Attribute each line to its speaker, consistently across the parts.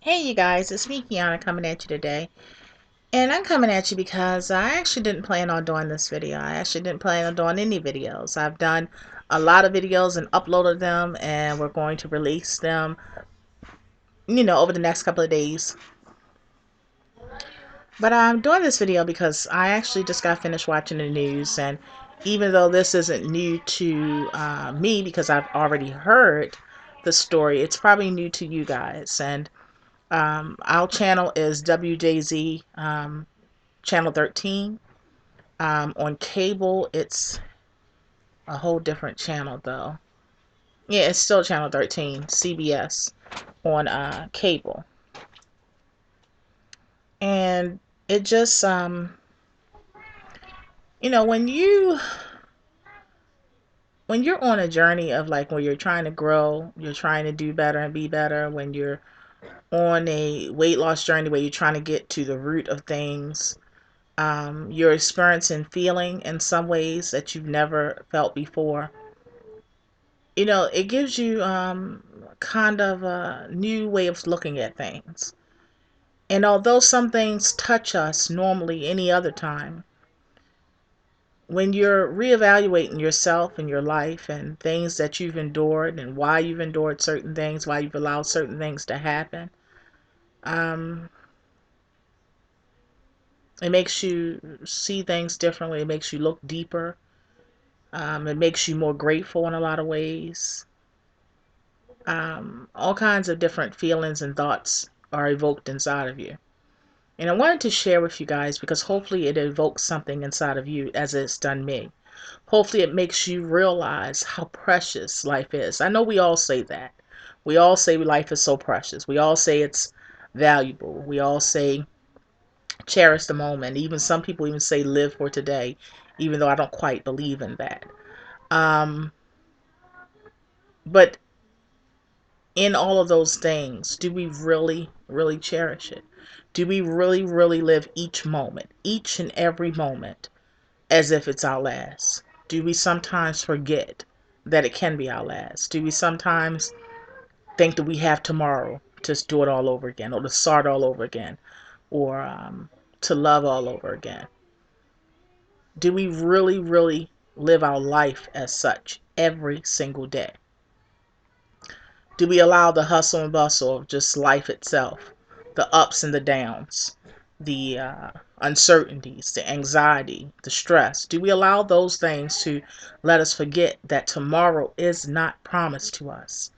Speaker 1: Hey you guys, it's me Kiana coming at you today. And I'm coming at you because I actually didn't plan on doing this video. I actually didn't plan on doing any videos. I've done a lot of videos and uploaded them, and we're going to release them, over the next couple of days. But I'm doing this video because I actually just got finished watching the news, and even though this isn't new to me because I've already heard the story, it's probably new to you guys. And our channel is WJZ Channel 13. On cable, it's a whole different channel, though. Yeah, it's still Channel 13, CBS, on cable. And it just, when you're on a journey of like where you're trying to grow, you're trying to do better and be better, when you're on a weight loss journey where you're trying to get to the root of things, you're experiencing feeling in some ways that you've never felt before. It gives you kind of a new way of looking at things. And although some things touch us normally any other time, when you're reevaluating yourself and your life and things that you've endured and why you've endured certain things, why you've allowed certain things to happen, um, it makes you see things differently. It makes you look deeper. It makes you more grateful in a lot of ways. All kinds of different feelings and thoughts are evoked inside of you. And I wanted to share with you guys because hopefully it evokes something inside of you as it's done me. Hopefully it makes you realize how precious life is. I know we all say that. We all say life is so precious. We all say it's valuable. We all say cherish the moment. Even some people even say live for today, even though I don't quite believe in that. Um, but in all of those things, do we really, really cherish it? Do we really, really live each moment, each and every moment, as if it's our last? Do we sometimes forget that it can be our last? Do we sometimes think that we have tomorrow to do it all over again, or to start all over again, or to love all over again? Do we really, really live our life as such every single day? Do we allow the hustle and bustle of just life itself, the ups and the downs, the uncertainties, the anxiety, the stress? Do we allow those things to let us forget that tomorrow is not promised to us?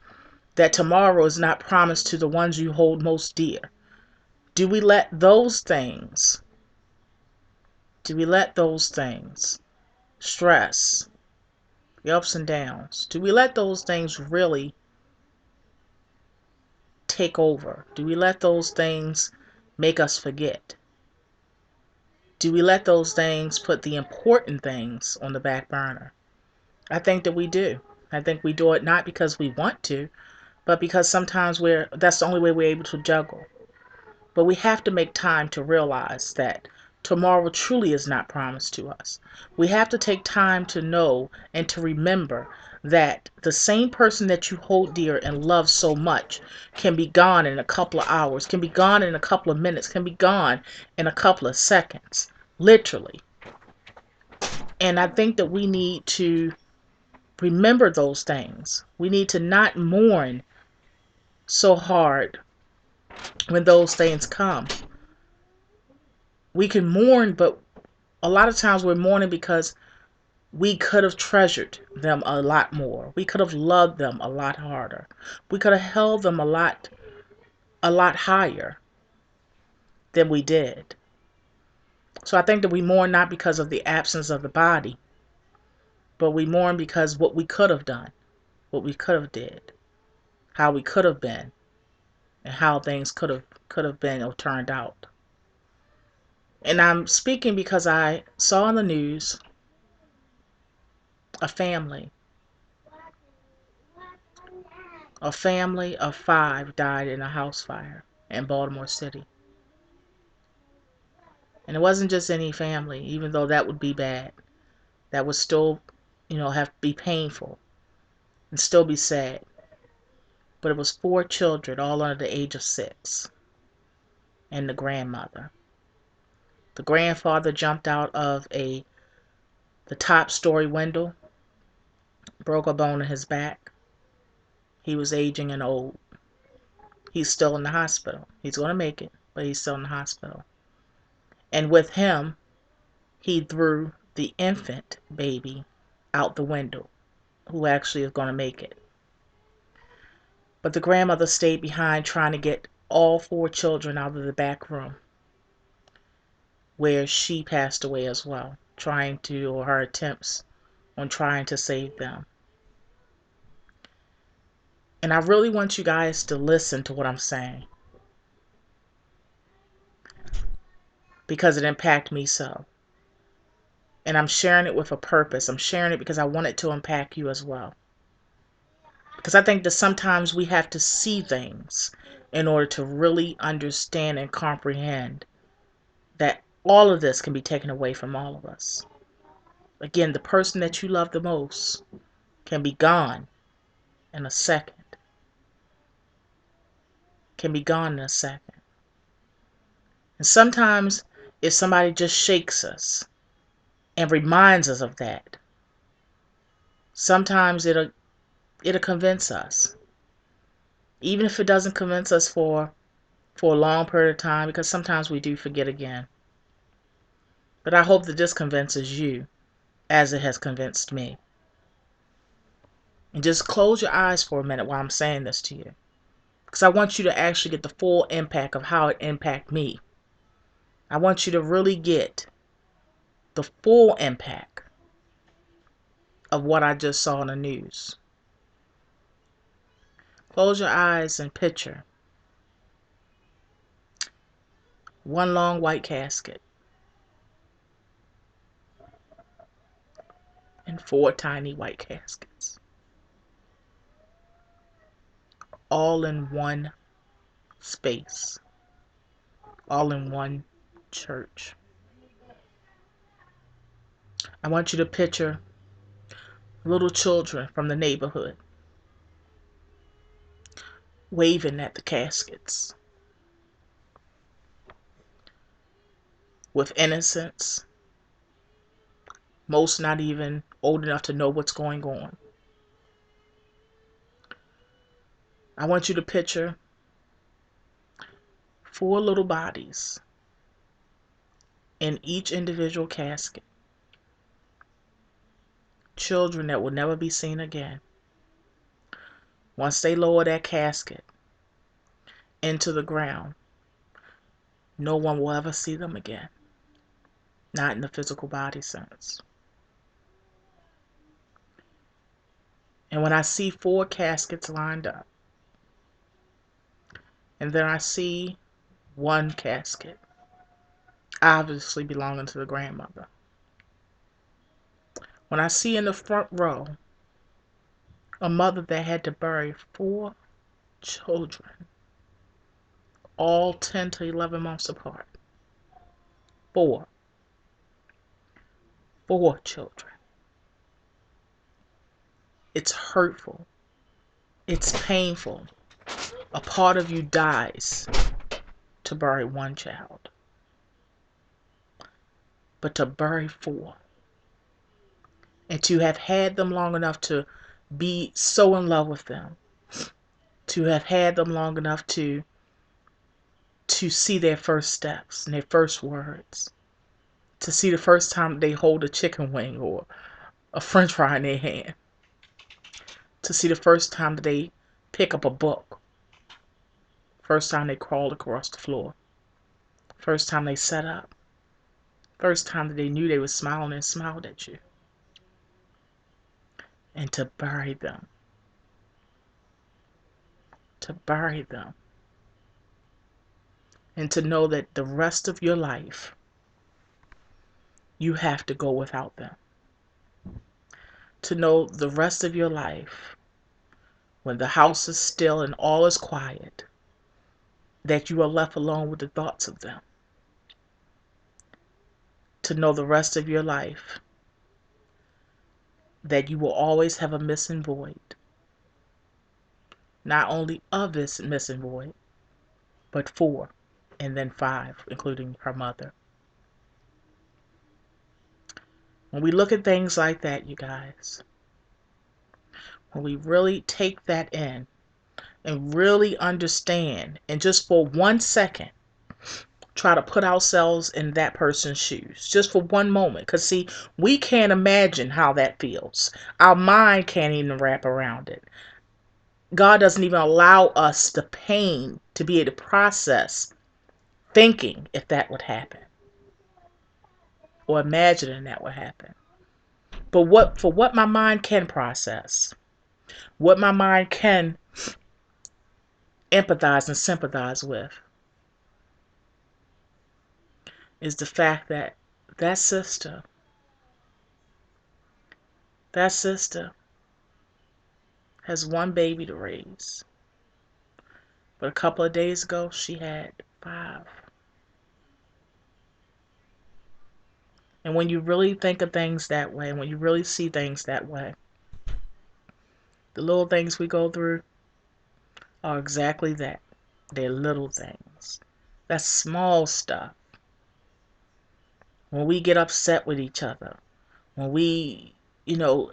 Speaker 1: That tomorrow is not promised to the ones you hold most dear? Do we let those things, stress, the ups and downs, do we let those things really take over? Do we let those things make us forget? Do we let those things put the important things on the back burner? I think that we do. I think we do it not because we want to, but because sometimes that's the only way we're able to juggle. But we have to make time to realize that tomorrow truly is not promised to us. We have to take time to know and to remember that the same person that you hold dear and love so much can be gone in a couple of hours, can be gone in a couple of minutes, can be gone in a couple of seconds, literally. And I think that we need to remember those things. We need to not mourn so hard when those things come. We can mourn, but a lot of times we're mourning because we could have treasured them a lot more. We could have loved them a lot harder. We could have held them a lot higher than we did. So I think that we mourn not because of the absence of the body, but we mourn because what we could have done, what we could have did, how we could have been, and how things could have been or turned out. And I'm speaking because I saw in the news a family. A family of 5 died in a house fire in Baltimore City. And it wasn't just any family, even though that would be bad. That would still, have to be painful and still be sad. But it was 4 children, all under the age of 6. and the grandmother. The grandfather jumped out of the top story window, broke a bone in his back. He was aging and old. He's still in the hospital. He's going to make it, but he's still in the hospital. And with him, he threw the infant baby out the window, who actually is going to make it. But the grandmother stayed behind trying to get all 4 children out of the back room, where she passed away as well, or her attempts on trying to save them. And I really want you guys to listen to what I'm saying, because it impacted me so. And I'm sharing it with a purpose. I'm sharing it because I want it to impact you as well. Because I think that sometimes we have to see things in order to really understand and comprehend that all of this can be taken away from all of us. Again, the person that you love the most can be gone in a second. Can be gone in a second. And sometimes if somebody just shakes us and reminds us of that, sometimes it'll convince us. Even if it doesn't convince us for a long period of time, because sometimes we do forget again. But I hope that this convinces you as it has convinced me. And just close your eyes for a minute while I'm saying this to you, because I want you to actually get the full impact of how it impacted me. I want you to really get the full impact of what I just saw in the news. Close your eyes and picture one long white casket and 4 tiny white caskets, all in one space, all in one church. I want you to picture little children from the neighborhood waving at the caskets with innocence, most not even old enough to know what's going on. I want you to picture 4 little bodies in each individual casket. Children that will never be seen again. Once they lower that casket into the ground, no one will ever see them again. Not in the physical body sense. And when I see 4 caskets lined up, and then I see one casket, obviously belonging to the grandmother. When I see in the front row a mother that had to bury 4 children, all 10 to 11 months apart. 4 children. It's hurtful. It's painful. A part of you dies to bury 1 child. But to bury 4, and to have had them long enough to be so in love with them, to have had them long enough to see their first steps and their first words, to see the first time they hold a chicken wing or a french fry in their hand, to see the first time that they pick up a book, first time they crawled across the floor, first time they sat up, first time that they knew they were smiling and smiled at you. And to bury them. To bury them. And to know that the rest of your life, you have to go without them. To know the rest of your life, when the house is still and all is quiet, that you are left alone with the thoughts of them. To know the rest of your life, that you will always have a missing void. Not only of this missing void, but 4. and then 5, including her mother. When we look at things like that, you guys, when we really take that in and really understand, and just for 1 second, try to put ourselves in that person's shoes, just for one moment. Because, see, we can't imagine how that feels. Our mind can't even wrap around it. God doesn't even allow us the pain to be able to process thinking if that would happen, or imagining that would happen. But what my mind can process, what my mind can empathize and sympathize with, is the fact that that sister, that sister has one baby to raise. But a couple of days ago, she had 5. And when you really think of things that way, when you really see things that way, the little things we go through are exactly that. They're little things. That's small stuff. When we get upset with each other, when we, you know,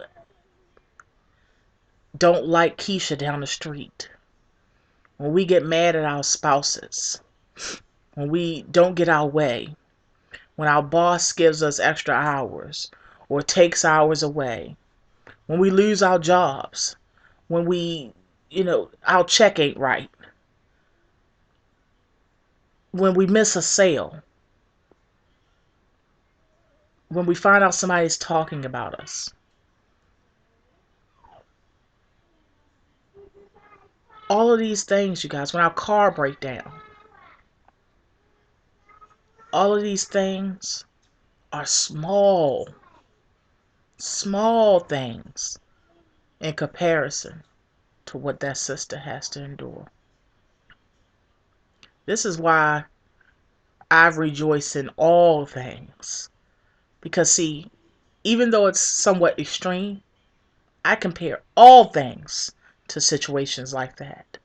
Speaker 1: don't like Keisha down the street, when we get mad at our spouses, when we don't get our way, when our boss gives us extra hours or takes hours away, when we lose our jobs, when we, our check ain't right, when we miss a sale, when we find out somebody's talking about us. All of these things, you guys, when our car break down, all of these things are small, small things in comparison to what that sister has to endure. This is why I rejoice in all things. Because, see, even though it's somewhat extreme, I compare all things to situations like that.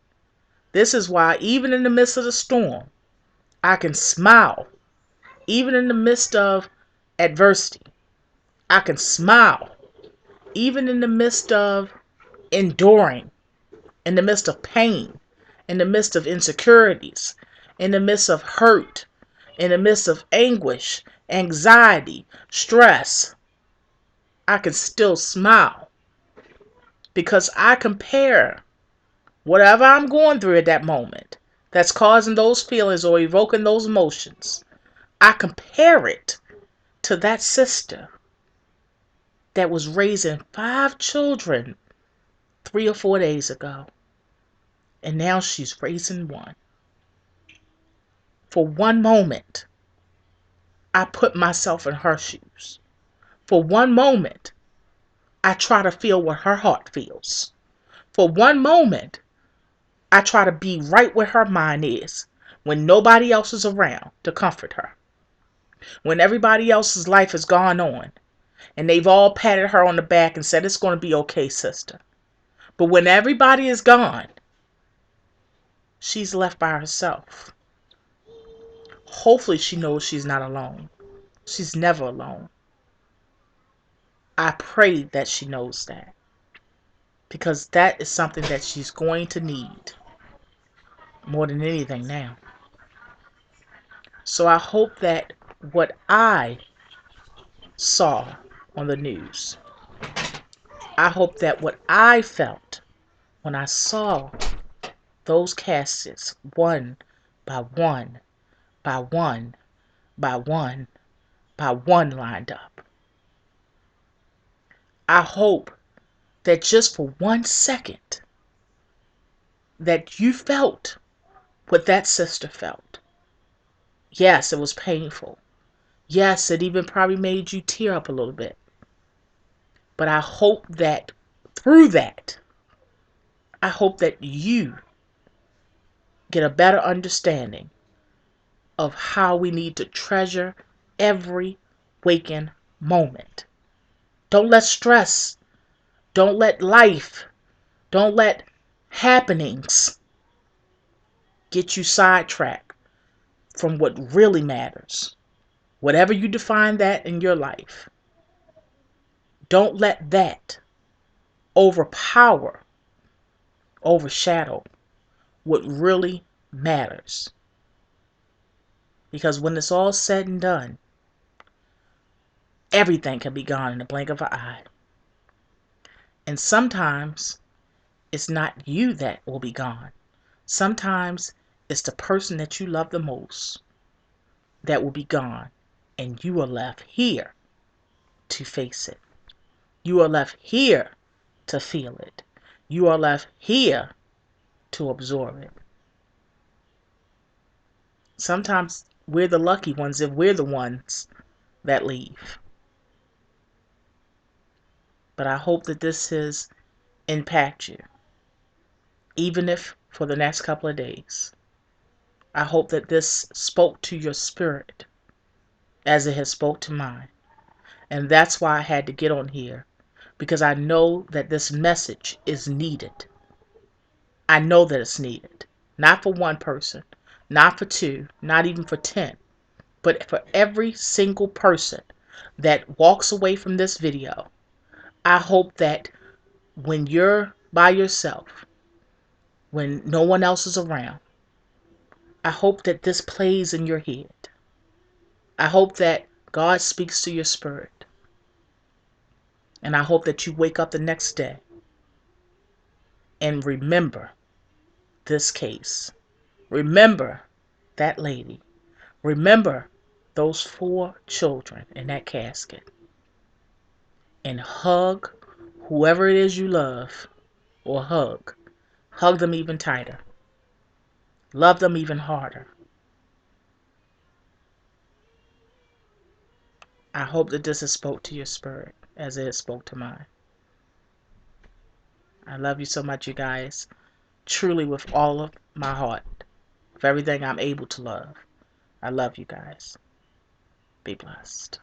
Speaker 1: This is why, even in the midst of the storm, I can smile. Even in the midst of adversity, I can smile. Even in the midst of enduring, in the midst of pain, in the midst of insecurities, in the midst of hurt, in the midst of anguish, anxiety, stress, I can still smile because I compare whatever I'm going through at that moment that's causing those feelings or evoking those emotions. I compare it to that sister that was raising 5 children 3 or 4 days ago. And now she's raising 1. For one moment, I put myself in her shoes. For one moment, I try to feel what her heart feels. For one moment, I try to be right where her mind is when nobody else is around to comfort her. When everybody else's life has gone on and they've all patted her on the back and said, "It's going to be okay, sister." But when everybody is gone, she's left by herself. Hopefully she knows she's not alone. She's never alone. I pray that she knows that, because that is something that she's going to need more than anything now. So I hope that what I saw on the news, I hope that what I felt when I saw those caskets one by one, by one, by one, by one lined up, I hope that just for 1 second that you felt what that sister felt. Yes, it was painful. Yes, it even probably made you tear up a little bit. But I hope that through that, I hope that you get a better understanding of how we need to treasure every waking moment. Don't let stress, don't let life, don't let happenings get you sidetracked from what really matters. Whatever you define that in your life, don't let that overpower, overshadow what really matters. Because when it's all said and done, everything can be gone in the blink of an eye. And sometimes it's not you that will be gone. Sometimes it's the person that you love the most that will be gone. And you are left here to face it. You are left here to feel it. You are left here to absorb it. Sometimes we're the lucky ones if we're the ones that leave. But I hope that this has impacted you, even if for the next couple of days. I hope that this spoke to your spirit as it has spoke to mine. And that's why I had to get on here, because I know that this message is needed. I know that it's needed. Not for one person, not for two, not even for 10, but for every single person that walks away from this video. I hope that when you're by yourself, when no one else is around, I hope that this plays in your head. I hope that God speaks to your spirit. And I hope that you wake up the next day and remember this case. Remember that lady. Remember those 4 children in that casket. And hug whoever it is you love, or hug. Hug them even tighter. Love them even harder. I hope that this has spoke to your spirit as it has spoke to mine. I love you so much, you guys. Truly, with all of my heart. With everything I'm able to love. I love you guys. Be blessed.